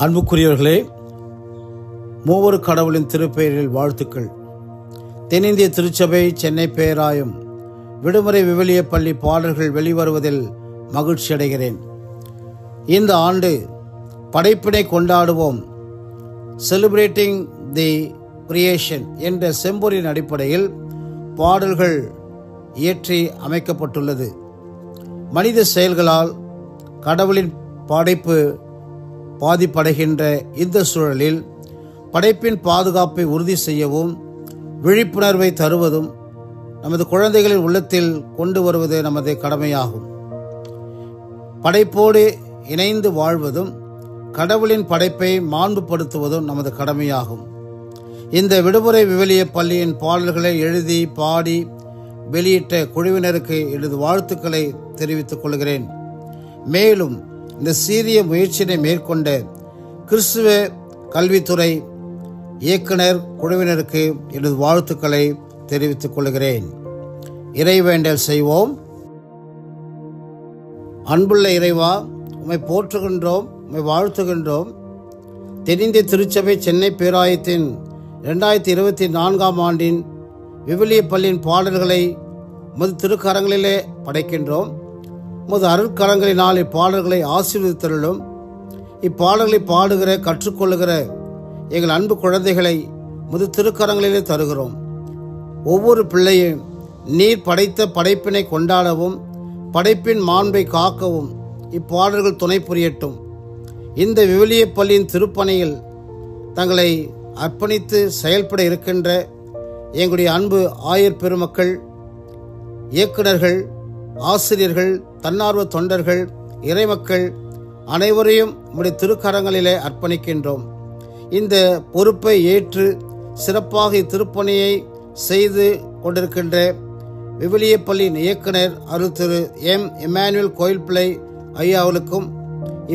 அன்புக்குரியவர்களே, மூவரு கடவுளின் திருப்பெயரில் வாழ்த்துக்கள். தென்னிந்திய திருச்சபை சென்னை பேராயம் விடுமுறை விவிலிய பள்ளி பாடல்கள் வெளிவருவதில் மகிழ்ச்சி அடைகிறேன். இந்த ஆண்டு படைப்பினை கொண்டாடுவோம், செலிப்ரேட்டிங் தி கிரியேஷன் என்ற செம்பொரின் அடிப்படையில் பாடல்கள் இயற்றி அமைக்கப்பட்டுள்ளது. மனித செயல்களால் கடவுளின் படைப்பு பாதிப்படைகின்ற இந்த சூழலில் படைப்பின் பாதுகாப்பை உறுதி செய்யவும் விழிப்புணர்வை தருவதும் நமது குழந்தைகளின் உள்ளத்தில் கொண்டு வருவது நமது கடமையாகும். படைப்போடு இணைந்து வாழ்வதும் கடவுளின் படைப்பை மாண்புபடுத்துவதும் நமது கடமையாகும். இந்த விடுமுறை விவிலிய பள்ளியின் பாடல்களை எழுதி பாடி வெளியிட்ட குழுவினருக்கு எனது வாழ்த்துக்களை தெரிவித்துக் கொள்கிறேன். மேலும் இந்த சீரிய முயற்சியினை மேற்கொண்ட கிறிஸ்துவ கல்வித்துறை இயக்குனர் குழுவினருக்கு எனது வாழ்த்துக்களை தெரிவித்துக் கொள்கிறேன். இறைவேண்டல் செய்வோம். அன்புள்ள இறைவா, உம்மை போற்றுகின்றோம், உம்மை வாழ்த்துகின்றோம். தென்னிந்திய திருச்சபை சென்னை பேராயத்தின் 2024 ஆண்டின் விவிலிய பள்ளியின் பாடல்களை உமது திருக்கரங்களிலே படைக்கின்றோம். உமது அருட்கரங்களினால் இப்பாடல்களை ஆசீர்வதித்தருளும். இப்பாடல்களை பாடுகிற கற்றுக்கொள்ளுகிற எங்கள் அன்பு குழந்தைகளை உமது திருக்கரங்களிலே தருகிறோம். ஒவ்வொரு பிள்ளையும் நீர் படைத்த படைப்பினை கொண்டாடவும் படைப்பின் மாண்பை காக்கவும் இப்பாடல்கள் துணை புரியட்டும். இந்த விவிலிய பள்ளியின் திருப்பணியில் தங்களை அர்ப்பணித்து செயல்பட இருக்கின்ற எங்களுடைய அன்பு ஆயர் பெருமக்கள், இயக்குநர்கள், ஆசிரியர்கள், தன்னார்வ தொண்டர்கள், இறைமக்கள் அனைவரையும் உம்முடைய திருக்கரங்களிலே அர்ப்பணிக்கின்றோம். இந்த பொறுப்பை ஏற்று சிறப்பாக இத்திருப்பணியை செய்து கொண்டிருக்கின்ற விவிலிய பள்ளியின் இயக்குனர் அருள் திரு எம்மானுவேல் கோயில்பிள்ளை ஐயாவுக்கும்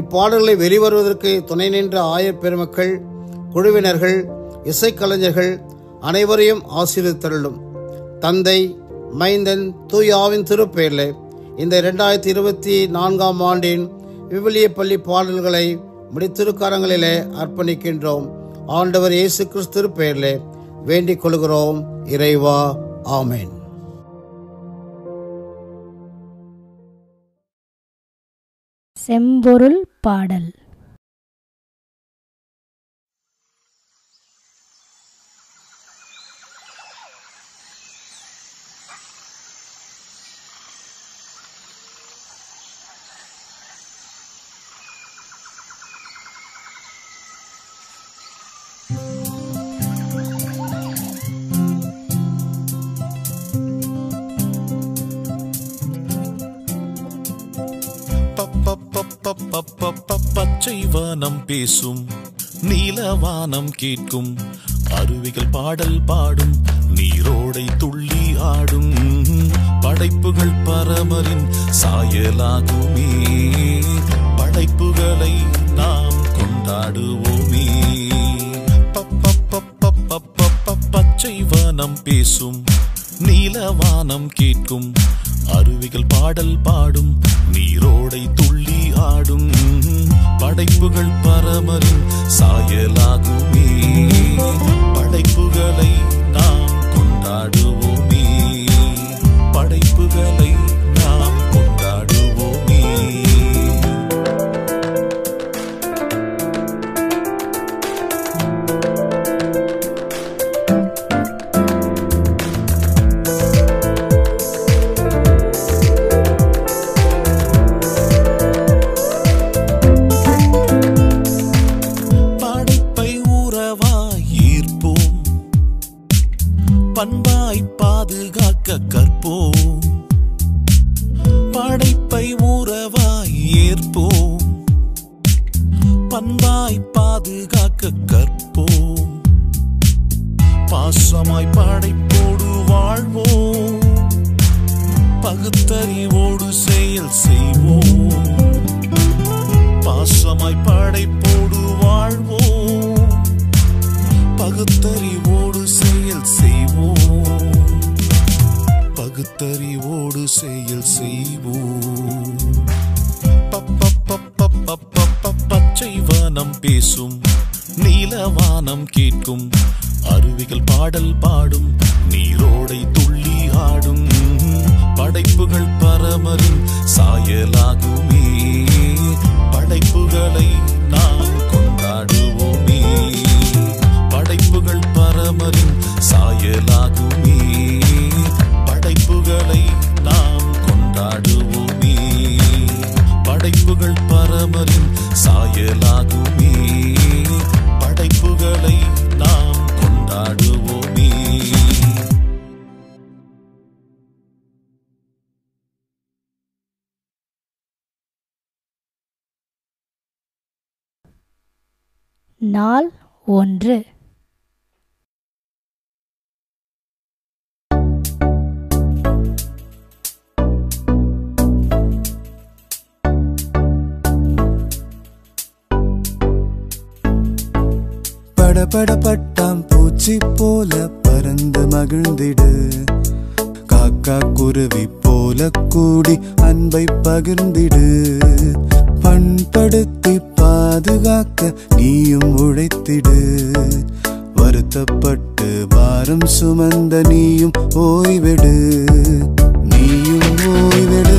இப்பாடல்களை வெளிவருவதற்கு துணை நின்ற ஆயர் பெருமக்கள், குழுவினர்கள், இசைக்கலைஞர்கள் அனைவரையும் ஆசீர்வதித்தருளும். தந்தை, மைந்தன், தூயாவின் திருப்பெயரிலே இந்த 2024 ஆண்டின் விவிலிய பள்ளி பாடல்களை முடித்திருக்கரங்களிலே அர்ப்பணிக்கின்றோம். ஆண்டவர் இயேசு கிறிஸ்து பெயரிலே வேண்டிக் கொள்கிறோம். இறைவா, ஆமென். செம்பொருள் பாடல். பச்சை வானம் பேசும், நீலவானம் கேட்கும், அருவிகள் பாடல் பாடும், நீரோடை துள்ளி ஆடும், படைப்புகள் பரமரின் சாயலாகுமே, படைப்புகளை நாம் கொண்டாடுவோமே. பச்சை வானம் பேசும், நீலவானம் கேட்கும், அருவிகள் பாடல் பாடும், நீரோடை துள்ளி ஆடும், படைப்புகள் பரமரின் சாயலாகுமே, படைப்புகளை நாம் கொண்டாடுவோமே, படைப்புகளை நாம் கொண்டாடுவோமே. பண்பாய் பேசும் நீலவானம் கேட்கும் அருவிகள் பாடல் பாடும் நீரோடை துள்ளி ஆடும் படைப்புகள் பரமரின் சாயலாகுமே படைப்புகளை நாம் கொண்டாடுவோமே படைப்புகள் பரமரின் சாயலாகுமே படைப்புகளை நாம் கொண்டாடுவோமே படைப்புகள் பரமரின் சாயலாகுமே படைப்புகளை நாம் கொண்டாடுவோமே. நாள் 1. படபடப்பட்டாம் பூச்சி போல பறந்து மகிழ்ந்திடு காக்கா குருவி போல கூடி அன்பை பகிர்ந்திடு பண்படுத்தி பாதுகாக்க நீயும் உழைத்திடு வருத்தப்பட்டு பாரம் சுமந்த நீயும் ஓய்வெடு நீயும் ஓய்வெடு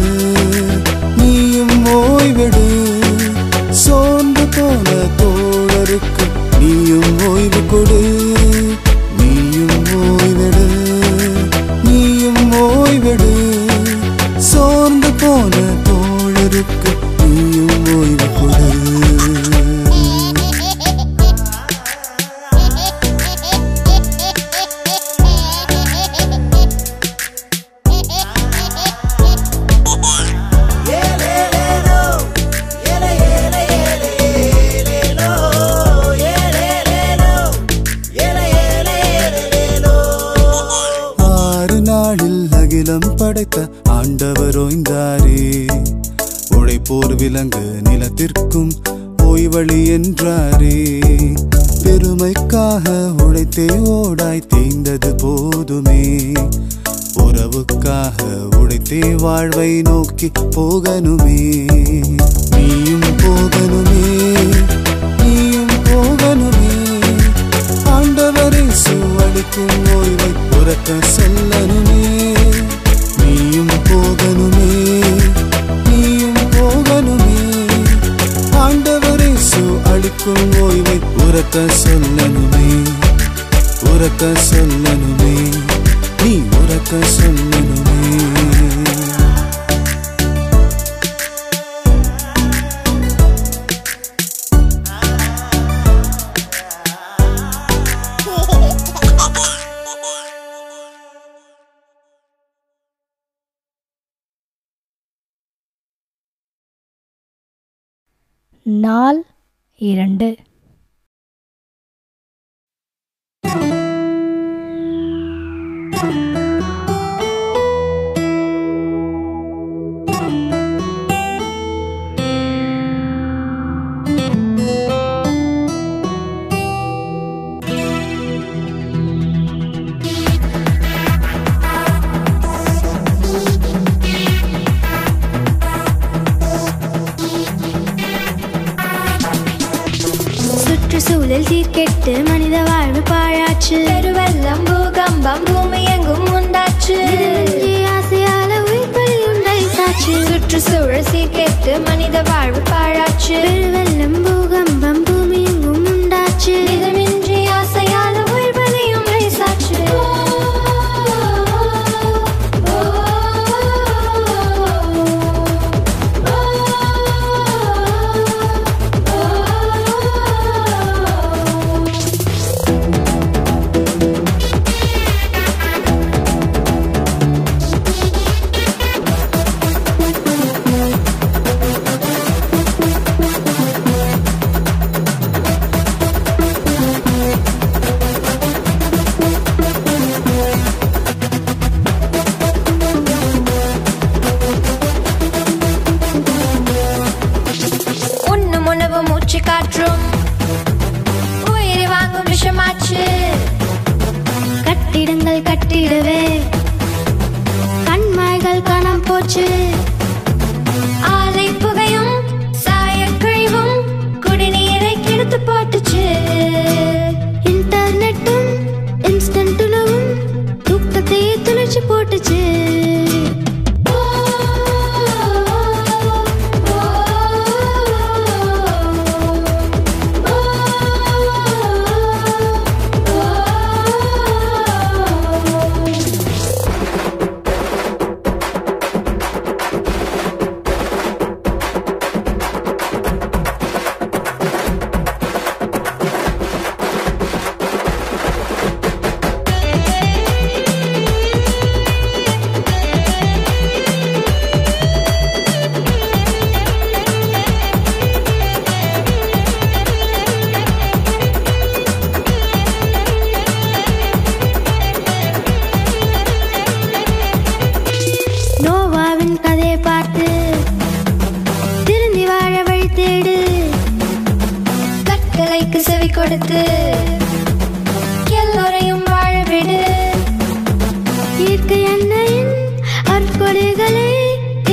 நீயும் ஓய்வெடு சோர்ந்து போன தோழருக்கு நீயும் ஓய்வு கொடு நீயும் ஓய்வெடு நீயும் ஓய்வெடு சோர்ந்து போன தோழருக்கு நீயும் ஓய்வு கொடு. அகிலம் படைத்த ஆண்டவர் ஓய்ந்தாரே உழைப்போர் விலங்கு நிலத்திற்கும் ஓய்வழி என்றாரே பெருமைக்காக உழைத்தே ஓடாய் தேய்ந்தது போதுமே உறவுக்காக உழைத்தே வாழ்வை நோக்கி போகணுமே நீயும் போகணுமே நீயும் போகணுமே ஆண்டவரே அளிக்கும் ஓய்வை உறக்க சொல்லணுமே நீயும் போகணுமே நீயும் போகணுமே ஆண்டவரே அளிக்கும் ஓய்வை உறக்க சொல்லணுமே உறக்க சொல்லணுமே நீ உறக்க சொல்லணுமே. நாள் 2. சுற்றுச்சூழல் சீர்கெட்டு மனித வாழ்வு பாழாச்சு பெருவெள்ளம் பூகம்பம் பூமி எங்கும் உண்டாச்சு ஆசையால உயிர்பலி உண்டாச்சு சுற்றுச்சூழல் சீர்கெட்டு மனித வாழ்வு பாழாச்சு பெருவெள்ளம் பூகம்பம் பூமி எங்கும் உண்டாச்சு இதமின்றி ஆசையால உயிர்பலி உண்டாச்சு கட்டிடங்கள் கட்டிடவே கண்மாய்கள் காணாம போச்சு ஆலை புகையும் சாயக்கழிவும் குடிநீரை கெடுத்து வழி தேடு கட்டளைக்கு செவி கொடுத்து எல்லோரையும் வாழவிடு இயற்கை அன்னையின் அருட்கொடைகளை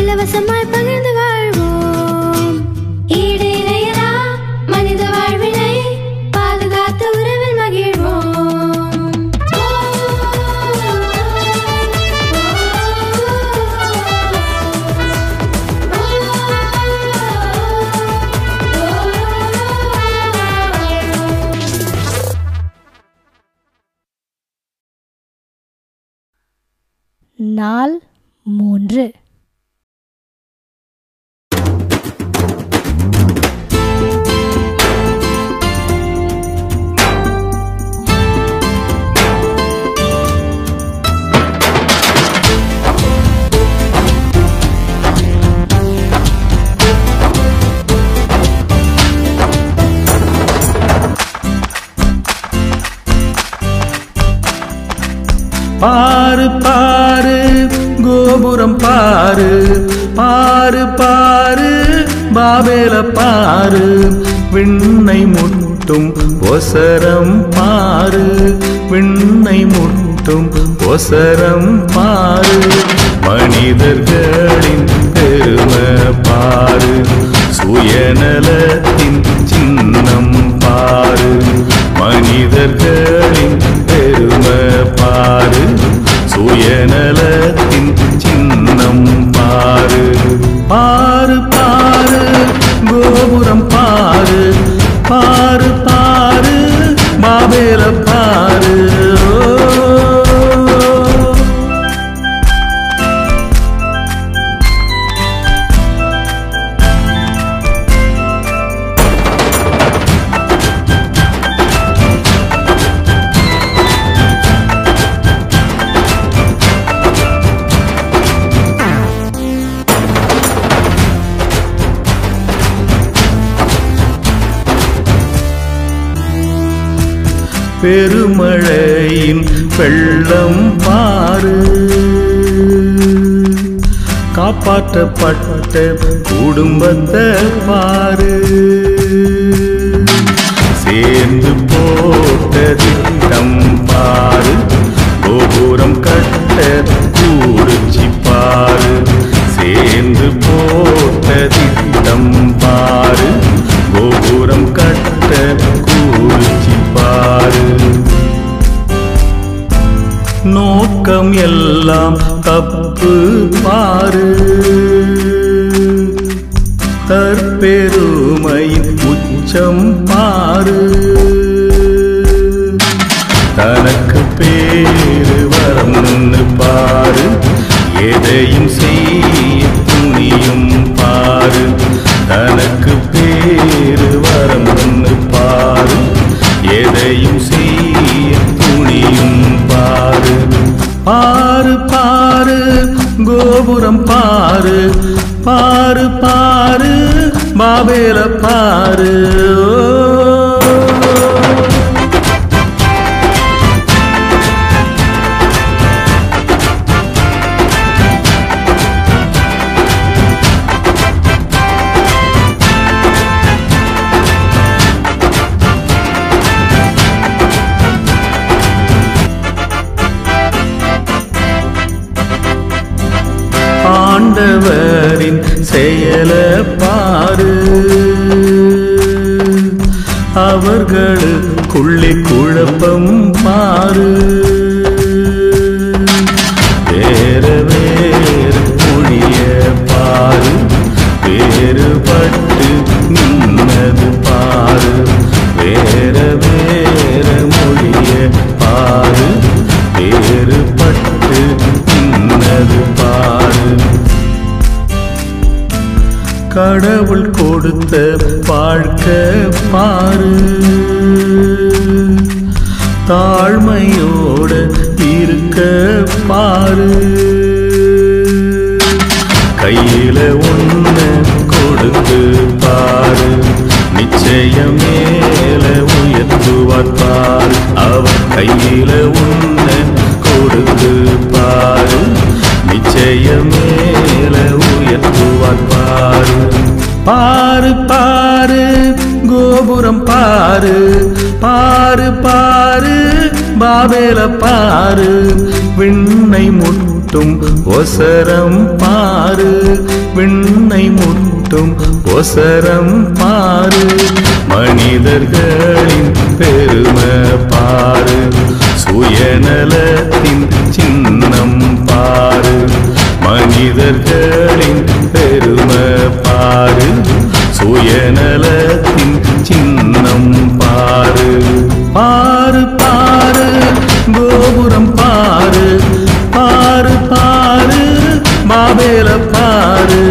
இலவசமாய் பகிர்ந்து வாழ்வோம் ஈடு இணையலா மனித வாழ்வினை பாதுகாத்து உறவில் மகிழ்வோம் நாள் 3. பாரு பாரு கோபுரம் பாரு பாரு பாரு பாபேல பாரு விண்ணை முட்டும் ஒசரம் பாரு விண்ணை முட்டும் ஒசரம் பாரு மனிதர்களின் பெருமை பாரு சுயநலத்தின் சின்னம் பாரு மனிதர்களின் பெருமை பாரு சுயநலத்தின் சின்னம் பாரு பாரு பாரு கோபுரம் பாரு பாரு பாரு பாபேல பாரு பெருமழையின் வெள்ளம் பாரு காப்பாற்றப்பட்ட குடும்பத்தை பாரு சேர்ந்து போட்ட திட்டம் பாரு கோபுரம் கட்ட கூடுச்சி பாரு சேர்ந்து போட்ட திட்டம் பாரு கோபுரம் கட்ட கூடுச்சி பாரு நோக்கம் எல்லாம் தப்பு பாரு தற்பெருமையின் உச்சம் பாரு தனக்கு பேரு வரம்னு பாரு எதையும் செய்ய துணியும் பாரு தனக்கு பேரு வரம்னு பாரு எதையும் செய்ய துணியும் பாரு பாரு பாரு கோபுரம் பாரு பாரு பாரு பாபேல பாரு ஆண்டவரின் செயல பாரு அவர்களுக்குள்ளே குழப்பம் பாரு வேற வேறு மொழிய பாரு வேறுபட்டு நின்னது பாரு வேற வேற மொழிய பாரு வேறுபட்டு நின்னது பாரு கடவுள் கொடுத்த வாழ்க்கை பாரு தாழ்மையோட இருக்க பாரு கையில ஒண்ணு கொடுத்து பாரு நிச்சயம் மேல உயர்த்துவார் பாரு அவர் கையில ஒண்ணு கொடுத்து பாரு நிச்சயம் மேல உயர்த்துவார் பாரு பாரு பாரு கோபுரம் பாரு பாரு பாரு பாபேல பாரு விண்ணை முட்டும் ஒசரம் பாரு விண்ணை முட்டும் ஒசரம் பாரு மனிதர்களின் பெருமை பாரு சுயநலத்தின் சின்னம் பாரு மனிதர்களின் பெருமை பாரு சுயநலத்தின் சின்னம் பாரு பாரு பாரு கோபுரம் பாரு பாரு பாரு பாபேல பாரு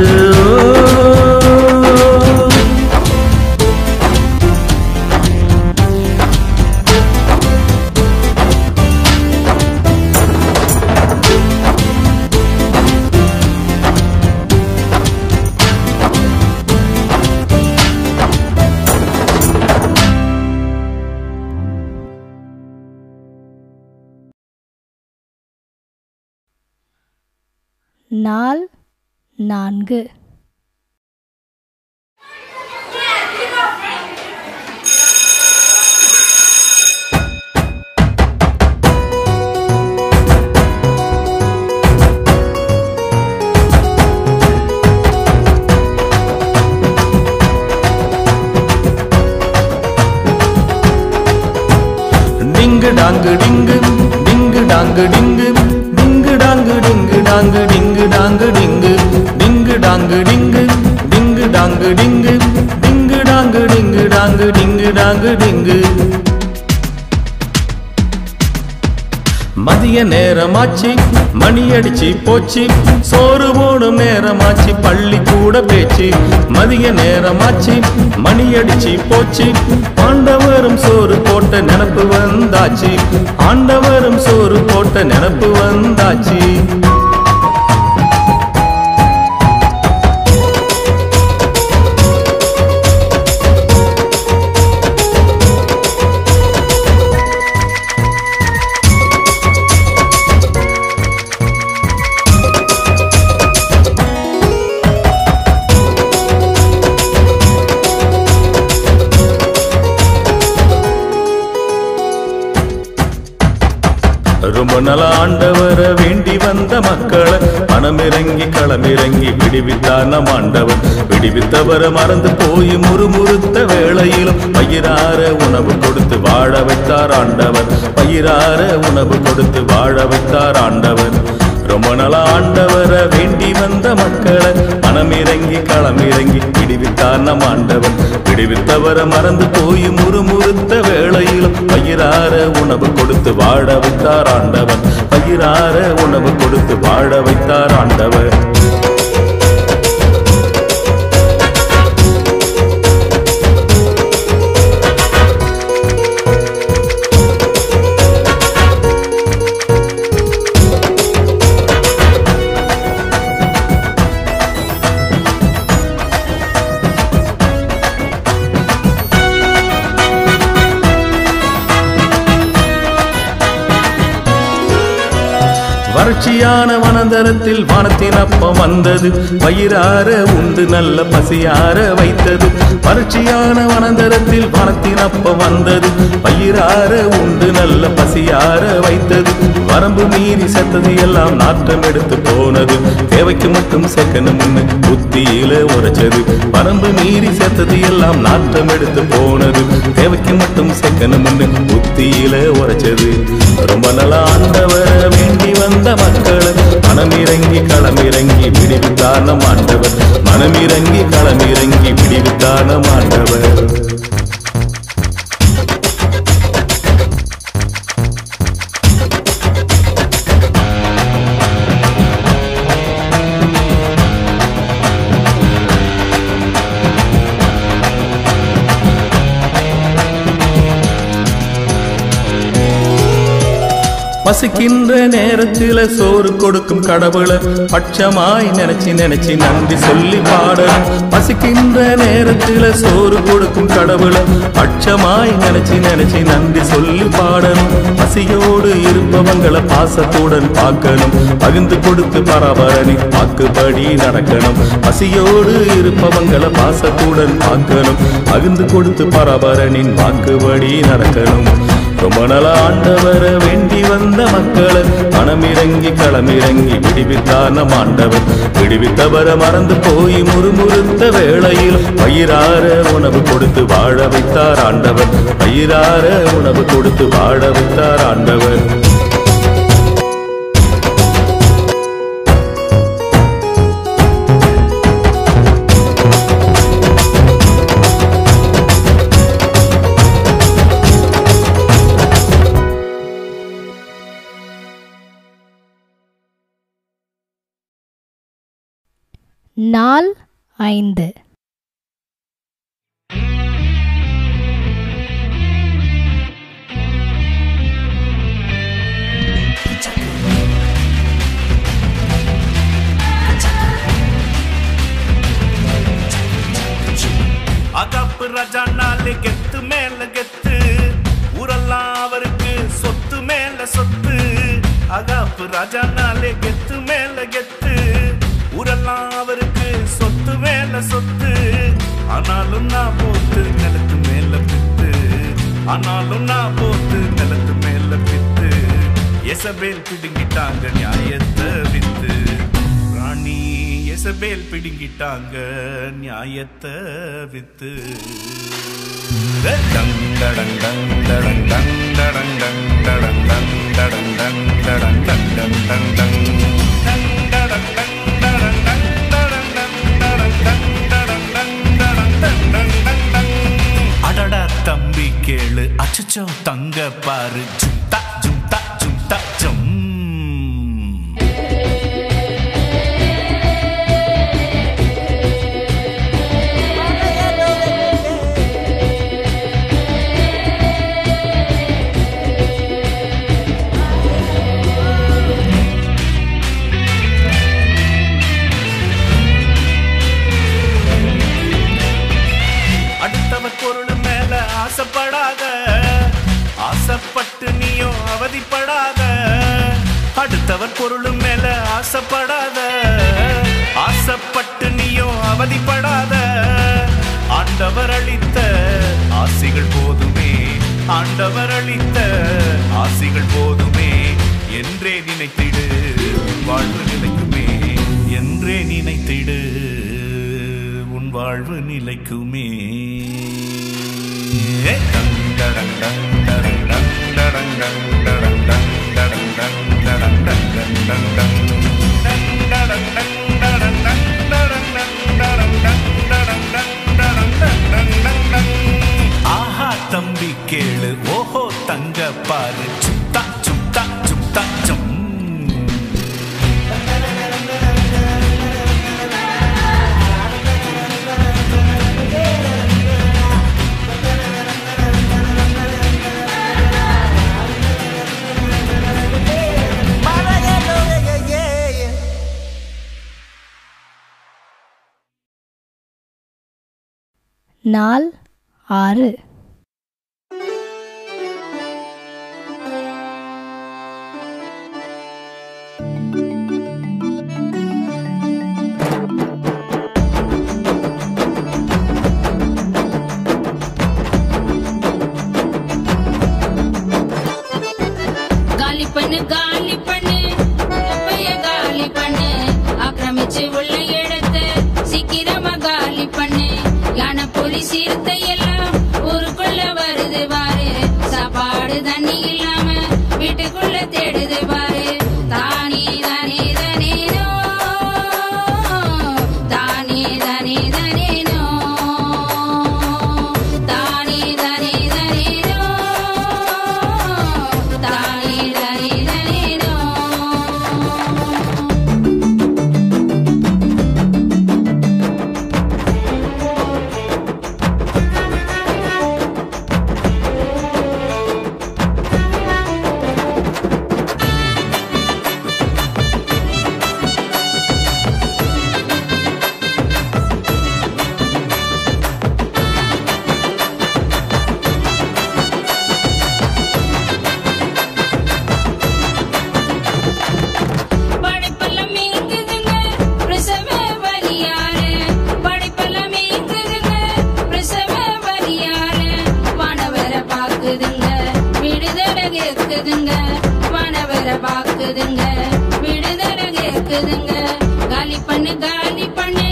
நாள் 4. டிங்கு டாங்கு டிங்கு டிங்கு டாங்கு டிங்கு டிங்கு டாங்கு டிங்கு டாங்கு டிங்கு டாங்கு டிங்கு டிங்கு டாங்கு டிங்கு டிங்கு டாங்கு டிங்கு டிங்கு டாங்கு டிங்கு டாங்கு டிங்கு டாங்கு டிங்கு மதிய நேரமாச்சு மணி அடிச்சு போச்சு சோறு போடும் நேரமாச்சு பள்ளி கூட பேச்சு மதிய நேரமாச்சு மணி அடிச்சு போச்சு ஆண்டவரும் சோறு போட்ட நினப்பு வந்தாச்சு ஆண்டவரும் சோறு போட்ட நினப்பு வந்தாச்சு ரொம்ப நல்ல ஆண்டவரை வேண்டி வந்த மக்களை மனமிறங்கி களமிறங்கி விடுவித்தார் நம் ஆண்டவர் விடுவித்தவரை மறந்து போய் முறுமுறுத்த வேளையிலும் பயிரார உணவு கொடுத்து வாழ வைத்தார் ஆண்டவர் பயிரார உணவு கொடுத்து வாழ வைத்தார் ஆண்டவர் ரொம்ப நல்ல ஆண்டவரை வேண்டி வந்த மக்களை மனமிறங்கி களமிறங்கி விடுவித்தார் நம் ஆண்டவர் விடுவித்தவரை மறந்து போய் முறுமுறுத்த வேளையிலும் பயிரார உணவு கொடுத்து வாழ வைத்தார் ஆண்டவர் பயிரார உணவு கொடுத்து வாழ வைத்தார் ஆண்டவர் வறட்சியான வனந்தரத்தில் வானத்தின் அப்பம் வந்தது வயிறார உண்டு நல்ல பசியார வைத்தது வறட்சியான வனந்தரத்தில் வானத்தின் அப்பம் வந்தது வயிறார உண்டு நல்ல பசியார வைத்தது வரம்பு மீறி செத்தது எல்லாம் நாற்றம் எடுத்து போனது தேவைக்கு மட்டும் செக்கணும் புத்தியில உரைச்சது வரம்பு மீறி செத்தது எல்லாம் நாற்றம் எடுத்து போனது தேவைக்கு மட்டும் செக்கணும் புத்தியில உரைச்சது ரொம்ப நல்ல ஆண்டவரை வேண்டி வந்த மக்களை மனமிறங்கி களமிறங்கி விடுவித்தார் நம் ஆண்டவர் மனமிறங்கி களமிறங்கி விடுவித்தார் நம் ஆண்டவர் பசிக்கின்ற நேரத்தில சோறு கொடுக்கும் கடவுளை பட்சமாய் நினைச்சு நன்றி சொல்லி பாடணும். பசிக்கின்ற நேரத்தில சோறு கொடுக்கும் கடவுளை பட்சமாய் நினைச்சு நன்றி சொல்லி பாடணும். பசியோடு இருப்பவங்களை பாசத்துடன் பார்க்கணும். பகிர்ந்து கொடுத்து பரபரனி வாக்குப்படி நடக்கணும். பசியோடு இருப்பவங்களை பாசத்துடன் பார்க்கணும். பகிர்ந்து கொடுத்து பரபரனின் வாக்குப்படி நடக்கணும். ரொம்ப நாள ஆண்டவரை வேண்டி வந்த மக்களை மனமிறங்கி களமிறங்கி விடுவித்தார் நம் ஆண்டவர். விடுவித்தவரை மறந்து போய் முறுமுறுத்த வேளையில் வயிறார உணவு கொடுத்து வாழ வைத்தார் ஆண்டவர். வயிறார உணவு கொடுத்து வாழ வைத்தார் ஆண்டவர். நாள் 5. அகப்பு ராஜா நாளே கெத்து மேல கெத்து ஊரெல்லாம் அவருக்கு சொத்து மேல சொத்து. அகப்பு ராஜா நாளே கெத்து மேல கெத்து ஊரெல்லாம் அவருக்கு சொத்து மேல சொத்து. ஆனாலும் நான் போத்து நிலத்து மேல பித்து. ஆனாலும் நான் போத்து நிலத்து மேல பித்து. எசபேல் பிடுங்கிட்டாங்க நியாயத்தை வித்து. ராணி எசபேல் பிடுங்கிட்டாங்க நியாயத்தை வித்து. டங் டடங் டங் டடங் டங் டடங் டங் டடங் டங் டடங் டங் டடங் டங் டங் டங் டங் டங் டடங் டங். அடடா தம்பி கேளு அச்சச்சோ தங்க பாரு ஜும்தா ஜும்தா ஜும்தா ஜும். ஆசைப்படாத ஆசைப்பட்டு நீயும் அவதிப்படாத. அடுத்தவர் பொருள் மேல ஆசைப்படாத ஆசைப்பட்டு நீயும் அவதிப்படாத. ஆண்டவர் அளித்த ஆசிகள் போதுமே. ஆண்டவர் அளித்த ஆசிகள் போதுமே. என்றே நினைத்திடு உன் வாழ்வு நிலைக்குமே. என்றே நினைத்திடு உன் வாழ்வு நிலைக்குமே. ஆஹா தம்பி கேளு ஓஹோ தங்க பாரு சுத்தா சுத்தா சுத்தா சும். நாள் 6. காலி பண்ணு காலி பண்ணு குப்பைய காலி பண்ணு. ஆக்கிரமிச்சு உள்ள இடத்தை சீக்கிரமா காலி பண்ணு. யானை புலி சிறுத்தை எல்லாம் ஊருக்குள்ள வருது பாரு. சாப்பாடு தண்ணி இல்லாம வீட்டுக்குள்ள தேடுது பாரு. தானே தானே தானேனோ தானே தானே தானேனோ தானே தானே தானேனோ தானே தானே தானேனோ. கேக்குதுங்க, வானவரை பாக்குதுங்க, விடுதலை கேக்குதுங்க. காலி பண்ணு காலி பண்ணு,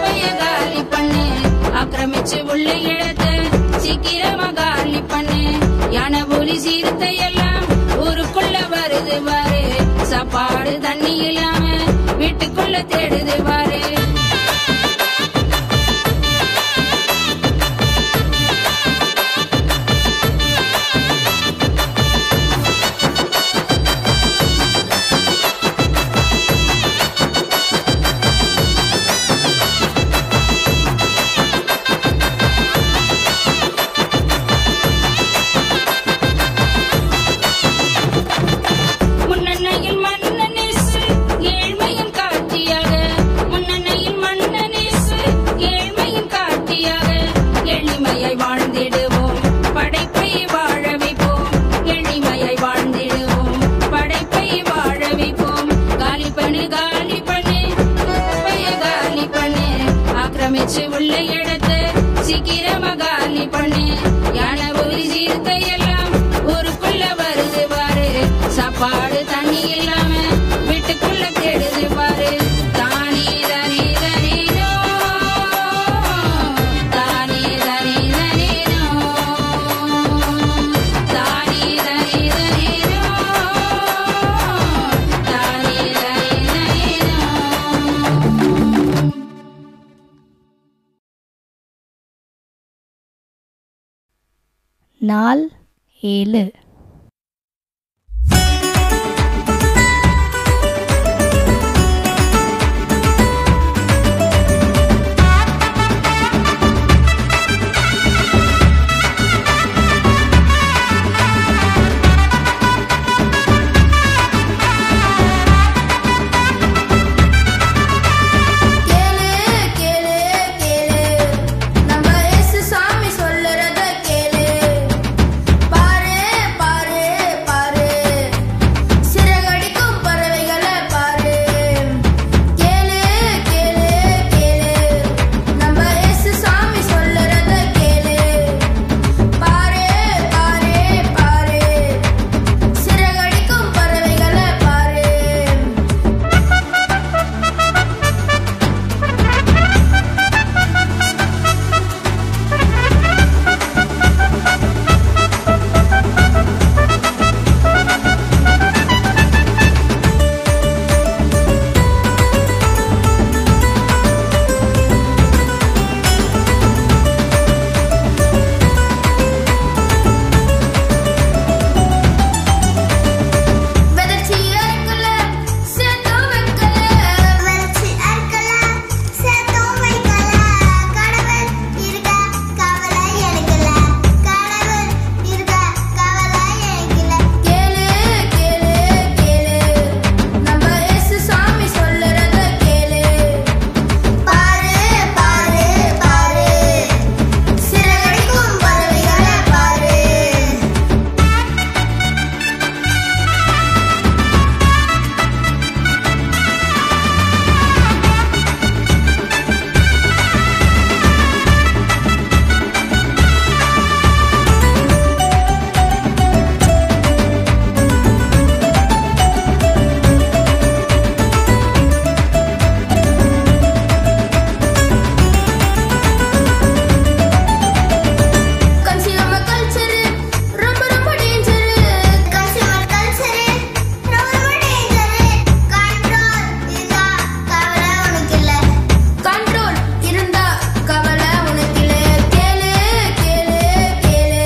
பைய காலி பண்ணு, ஆக்கிரமிச்சு உள்ள இடத்தை சீக்கிரமா காலி பண்ணு. யானை புலி சீர்த்தை எல்லாம் ஊருக்குள்ள வருது பாரு, சாப்பாடு தண்ணி இல்லாம வீட்டுக்குள்ள தேடுது பாரு. முன்னணையில் மன்னனேசு ஏழ்மையின் காட்சியாக, முன்னணையில் மன்னனேசு ஏழ்மையின் காட்சியாக, எளிமையை வாழ்ந்திடுவோம், படைப்பை வாழ வைப்போம், எளிமையை வாழ்ந்திடுவோம், படைப்பை வாழ வைப்போம். காலி பண்ணு காலி பண்ணு, பைய காலி பண்ணு, ஆக்கிரமிச்சு உள்ள இடத்தை சீக்கிரமா காலி பண்ணு. யானை ஒரு சீர்த்தை எல்லாம் ஊருக்குள்ள வருது பாரு, சாப்பாடு தண்ணி இல்லாம வீட்டுக்குள்ள தேடுது பாரு. தானே தனி தனினோ, தானே தனி தனினோ, தானே தனி தனினோ, தானே தனி தனினோ. நாள் 7. கேளு கேளு கேளு, நம்ம இயேசு சாமி சொல்லுறத கேளு. பாரு பாரு பாரு, சிறகடிக்கும் பறவைகளை பாரு. கேளு கேளு கேளு, நம்ம இயேசு சாமி சொல்லுறத கேளு. பாரு பாரு பாரு, சிறகடிக்கும் பறவைகளை பாரு. வெதச்சி அறுக்கல சேத்தம் வைக்கல, வெதச்சி அறுக்கல சேத்தம் வைக்கல. கடவுள் இருக்க கவலை எனக்குல, கடவுள் இருக்க கவலை எனக்குல. கேளு கேளு கேளு, நம்ம இயேசு சாமி சொல்லுறத கேளு. பாரு பாரு பாரு, சிறகடிக்கும் பறவைகளை பாரு. கன்சியூமர் கல்ச்சர் ரொம்ப ரொம்ப டேஞ்சர், கன்சியூமர் கல்ச்சர் ரொம்ப ரொம்ப டேஞ்சர். கண்ட்ரோல் இருந்தா கவலை உனக்கு இல்ல, கண்ட்ரோல் இருந்தா கவலை உனக்கு இல்ல. கேளு கேளு கேளு,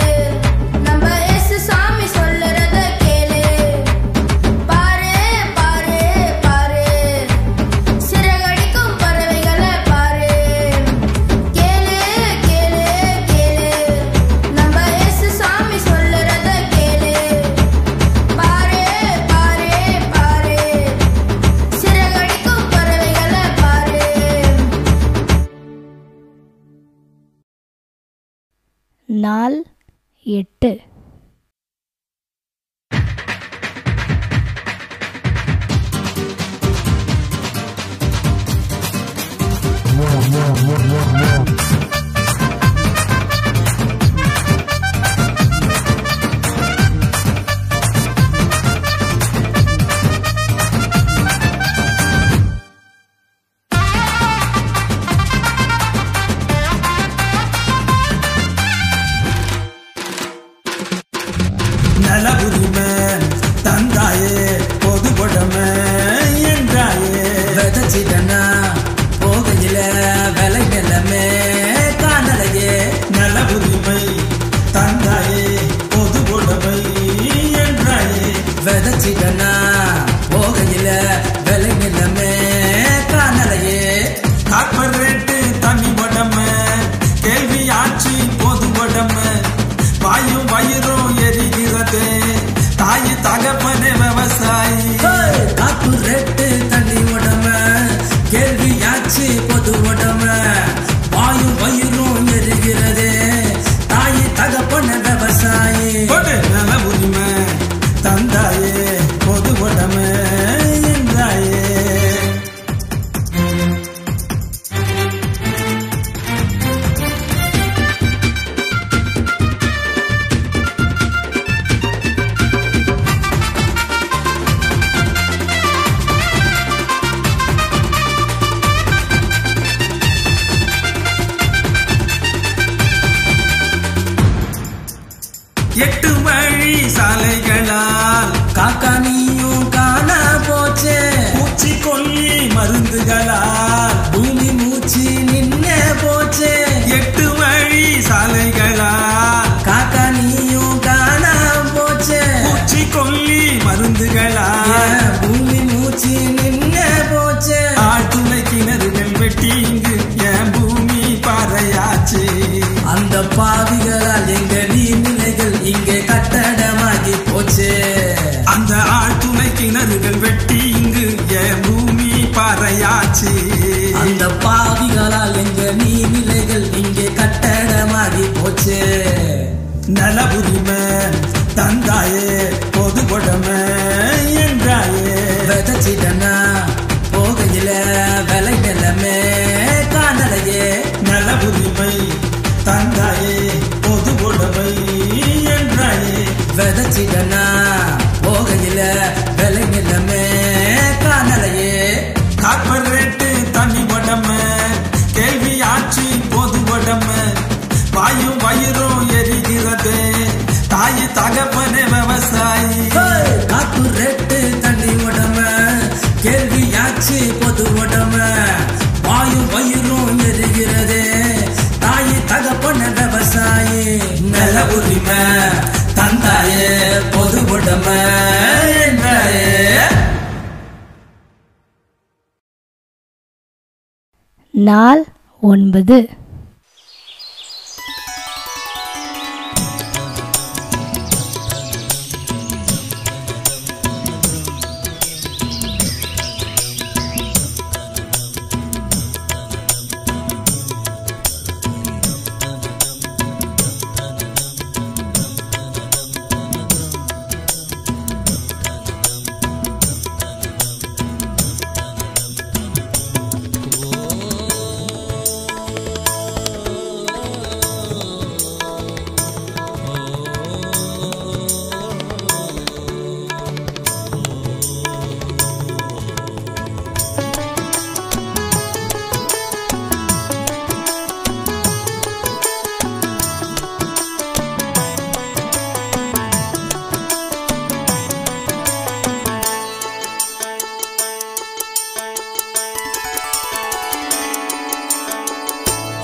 நம்ம இயேசு சாமி சொல்லுறத கேளு. பாரு பாரு பாரு, சிறகடிக்கும் பறவைகளை பாரு. கேளு கேளு கேளு, நம்ம இயேசு சாமி சொல்லுறத கேளு. பாரு பாரு பாரு, சிறகடிக்கும் பறவைகளை பாரு. நாள் 8. 8 வழி சாலைகளால் காக்கா நீயும் காணா போச்சே. பூச்சிக்கொல்லி மருந்துகளால் பூமி மூச்சு நின்னே போச்சே. 8 வழி சாலைகளால் காக்கா நீயும் காணா போச்சே. பூச்சிக்கொல்லி மருந்துகளால் பூமி மூச்சு நின்னே போச்சே. ஆழ்துளை கிணறுகள் வெட்டி இங்கு என் பூமி பாறையாச்சு. அந்த பாவிகளால் எங்க நீர்நிலைகள் இங்கே கட்டடமாகி போச்சு. அந்த ஆழ்துளை கிணறுகள் வெட்டி இங்கு என் பூமி பாறையாச்சு. அந்த பாவிகளால் எங்க நீர்நிலைகள் இங்கே கட்டடமாகி போச்சு. நல உரிமை தந்தாயே பொது உடமை என்றாயே. விதைச்சிடனா போகையில விலை நிலமே காணலையே. நல உரிமை தந்தாயே பொது உடமை என்றாயே. விதைச்சிடனா போகையில விலை நிலமே காணலையே. கார்பரேட்டு தனி உடமை கேள்வியாச்சு பொது உடமை. வாயும் வயிறும் எரிகிறது தாய் தகப்பனே விவசாயி. கார்பரேட்டு தனி உடமை கேள்வியாச்சு பொது உடமை. வாயும் வயிறும் எரிகிறது தாய் தகப்பன விவசாயி. நில உரிமை தந்தாயே பொது உடமை என்றாயே. நாள் 9.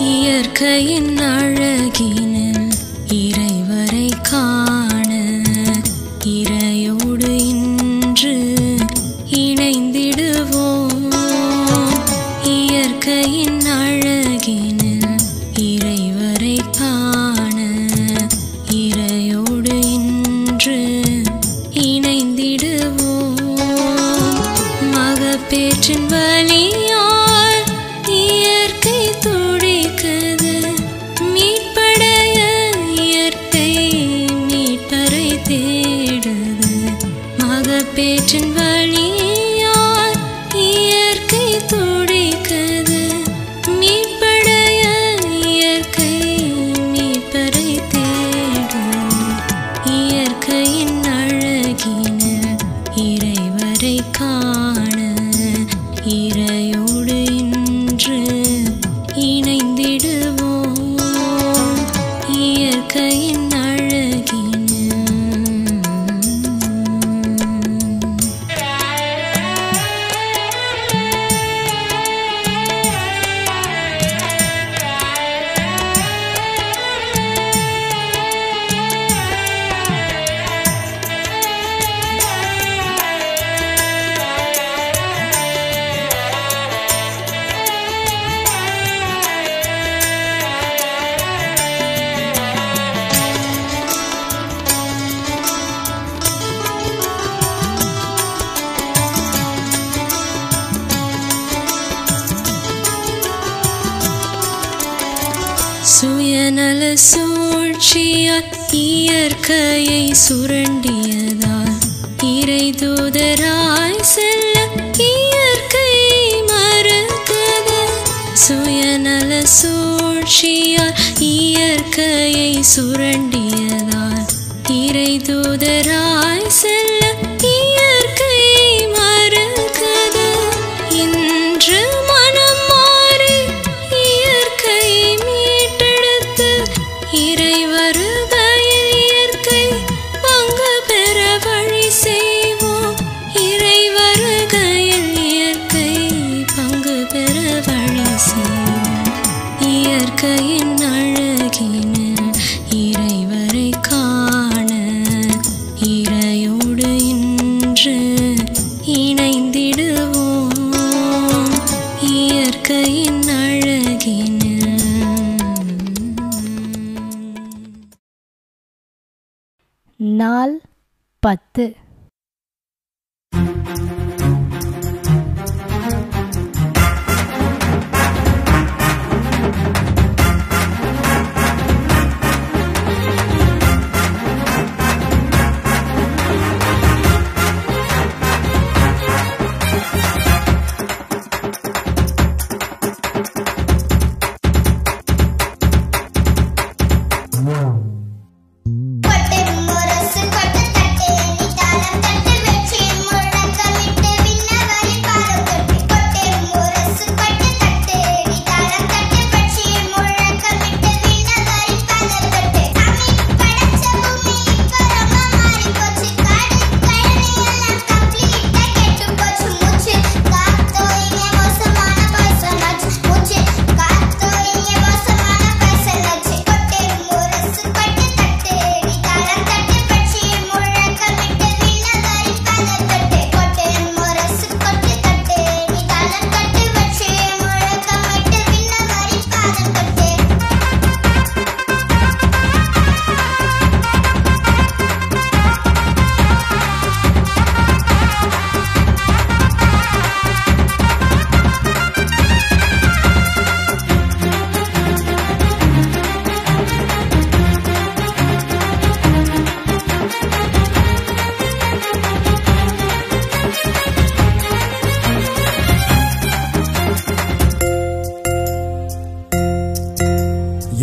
இயற்கையின் அழகினில் இறைவரை காண இறையோடு இன்று இணைந்திடுவோம். இயற்கையின் அழகினில் இறைவரை காண இறையோடு இன்று இணைந்திடுவோம். மகப்பேற்றின் வழியால் இயற்கை துடிக்குது. மீட்படைய இயற்கை மீட்பரை தேடுது. மகப்பேற்றின் வழியால் இயற்கை துடிக்குது. மீட்படைய இயற்கை மீட்பரை தேடுது. இயற்கையின் அழகினில் இறைவரை காண இறையோடு இன்று இணைந்திடுவோம். இயற்கையின் சுயநல சூழ்ச்சியால் இயற்கையை சுரண்டியதால் இறை தூதராய் செல்ல இயற்கை மறுத்தது. சுயநல சூழ்ச்சியால் இயற்கையை சுரண்டியதால் இறை தூதராய் செல்ல இயற்கை மறுத்தது. இன்று மனம் மாறி இயற்கை மீட்டெடுத்து இறை வருகையில் இயற்கை நாள் 10.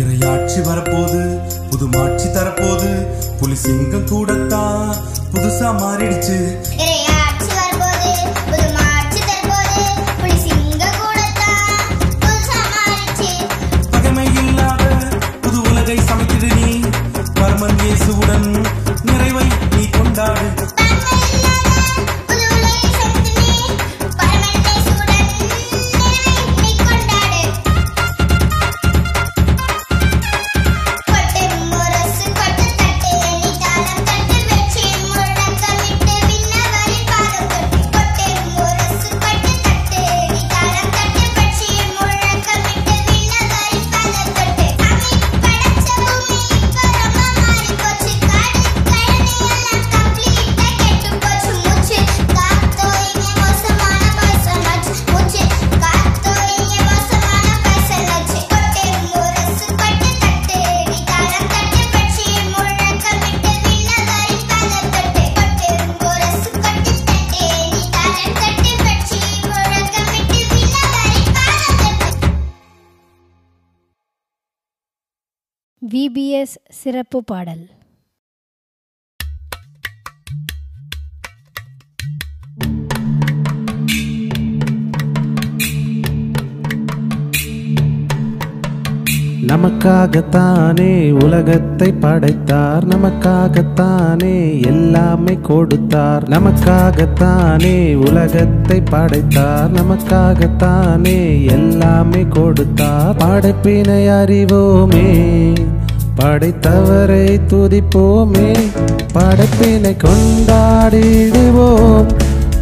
இறையாட்சி வரப்போது, புது மாட்சி தரப்போது, புலி சிங்கம் கூடத்தான் புதுசா மாறிடுச்சு. பகைமை இல்லாத புது உலகை சமைத்திடு நீ, பரமன் இயேசுவுடன் நிறைவை நீ கொண்டாடு. VBS சிறப்பு பாடல். நமக்காகத்தானே உலகத்தை படைத்தார், நமக்காகத்தானே எல்லாமே கொடுத்தார். நமக்காகத்தானே உலகத்தை படைத்தார், நமக்காகத்தானே எல்லாமே கொடுத்தார். படைப்பினை அறிவோமே, படைத்தவரை துதிப்போமே, படைப்பினை கொண்டாடிடுவோம்,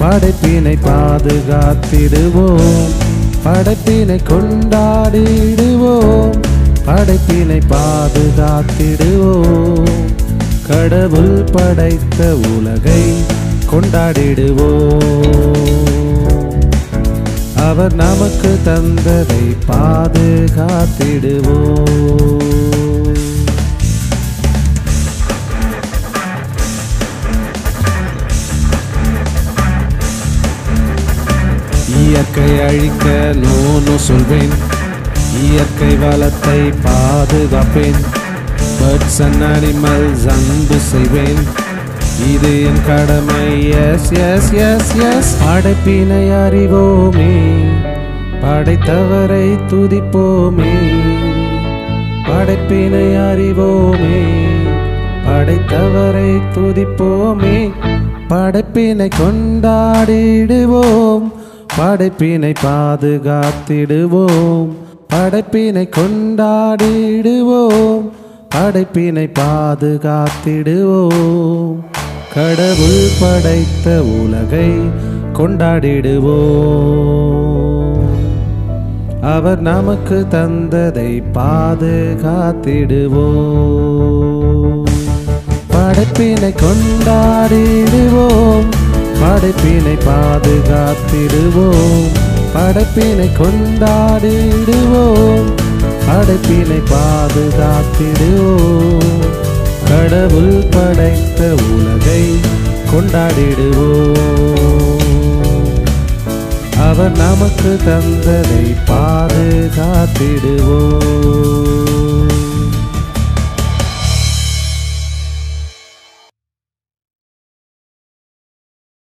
படைப்பினை பாதுகாத்திடுவோம், படைப்பினை கொண்டாடிடுவோம், படைப்பினை பாதுகாத்திடுவோம். கடவுள் படைத்த உலகை கொண்டாடிடுவோம், அவர் நமக்கு தந்ததை பாதுகாத்திடுவோம். இயற்கை அழிக்க நோனு சொல்வேன், இயற்கை வளத்தை பாதுகாப்பேன், பேர்ட்ஸ் அண்ட் அனிமல்ஸ் அன்பு செய்வேன், இது என் கடமை. Yes yes yes yes. படைப்பினை அறிவோமே, படைத்தவரை துதிப்போமே, படைப்பினை அறிவோமே, படைத்தவரை துதிப்போமே, படைப்பினை கொண்டாடிடுவோம், படைப்பினை பாதுகாத்திடுவோம், படைப்பினை கொண்டாடிடுவோம், படைப்பினை பாதுகாத்திடுவோம். கடவுள் படைத்த உலகை கொண்டாடிடுவோம், அவர் நமக்கு தந்ததை பாதுகாத்திடுவோம். படைப்பினை படைப்பினை கொண்டாடிடுவோம், படைப்பினை பாதுகாத்திடுவோம், படைப்பினை கொண்டாடிடுவோம், படைப்பினை பாதுகாத்திடுவோம். கடவுள் படைத்த உலகை கொண்டாடிடுவோம், அவர் நமக்கு தந்ததை பாதுகாத்திடுவோம்.